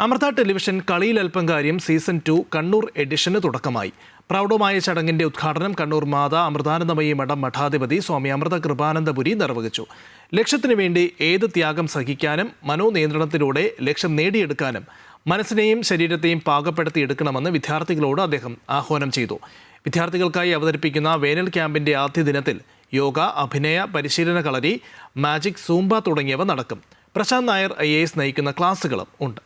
Amrita television കളിയിലൽപ്പം കാര്യം season 2 Kannur എഡിഷന് തുടക്കമായി. പ്രൗഢമായ ചടങ്ങിന്റെ ഉദ്ഘാടനം കണ്ണൂർ മാതാ അമൃതാനന്ദമയി മഠം മഠാധിപതി സ്വാമി അമൃത കൃപാനന്ദപുരി നിർവഹിച്ചു. ലക്ഷ്യത്തിനു വേണ്ടി ഏത് ത്യാഗം സഹിക്കാനും മനോനിയന്ത്രണത്തിലൂടെ ലക്ഷ്യം നേടിയെടുക്കാനും മനസ്സിനെയും ശരീരത്തെയും പാകപ്പെടുത്തിയെടുക്കണമെന്ന് വിദ്യാർത്ഥികളോട് അദ്ദേഹം ആഹ്വാനം ചെയ്തു. വിദ്യാർത്ഥികൾക്കായി അവതരിപ്പിക്കുന്ന വേനൽ ക്യാമ്പിന്റെ ആദ്യ ദിനത്തിൽ യോഗ, അഭിനയ പരിശീലന കളരി, മാജിക്, സൂംബ തുടങ്ങിയവ നടക്കും. പ്രശാന്ത് നായർ IAS നയിക്കുന്ന ക്ലാസുകളും ഉണ്ട്.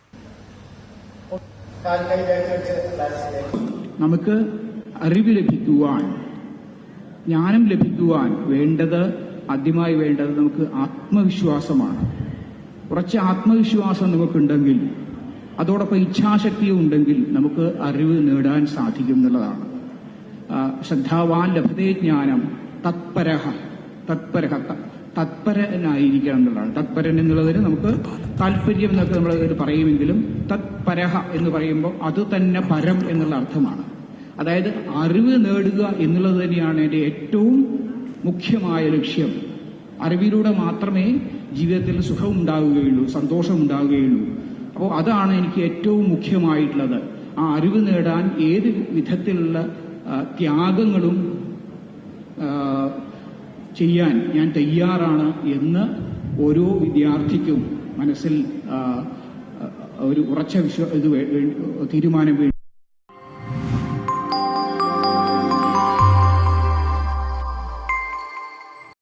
നമുക്ക് അറിവ് ലഭിക്കുവാൻ, ജ്ഞാനം ലഭിക്കുവാൻ ആദ്യമായി വേണ്ടത് നമുക്ക് ആത്മവിശ്വാസമാണ്. കുറച്ച് ആത്മവിശ്വാസം നമുക്കുണ്ടെങ്കിൽ, അതോടൊപ്പം ഇച്ഛാശക്തിയും ഉണ്ടെങ്കിൽ നമുക്ക് അറിവ് നേടാൻ സാധിക്കും എന്നുള്ളതാണ്. ശ്രദ്ധാവാൻ ലഭതേ ജ്ഞാനം തത്പരനായിരിക്കണം എന്നുള്ളതാണ്. തത്പരൻ എന്നുള്ളതിന് നമുക്ക് താല്പര്യം എന്നൊക്കെ നമ്മൾ പറയുമെങ്കിലും തത്പരഹ എന്ന് പറയുമ്പോൾ അത് തന്നെ പരം എന്നുള്ള അർത്ഥമാണ്. അതായത് അറിവ് നേടുക എന്നുള്ളത് തന്നെയാണ് എൻ്റെ ഏറ്റവും മുഖ്യമായ ലക്ഷ്യം. അറിവിലൂടെ മാത്രമേ ജീവിതത്തിൽ സുഖം ഉണ്ടാവുകയുള്ളൂ, സന്തോഷം ഉണ്ടാവുകയുള്ളൂ. അപ്പോൾ അതാണ് എനിക്ക് ഏറ്റവും മുഖ്യമായിട്ടുള്ളത്. ആ അറിവ് നേടാൻ ഏത് വിധത്തിലുള്ള ത്യാഗങ്ങളും ചെയ്യാൻ ഞാൻ തയ്യാറാണ് എന്ന് ഓരോ വിദ്യാർത്ഥിക്കും മനസ്സിൽ ഒരു ഉറച്ച തീരുമാനം വേണ്ടി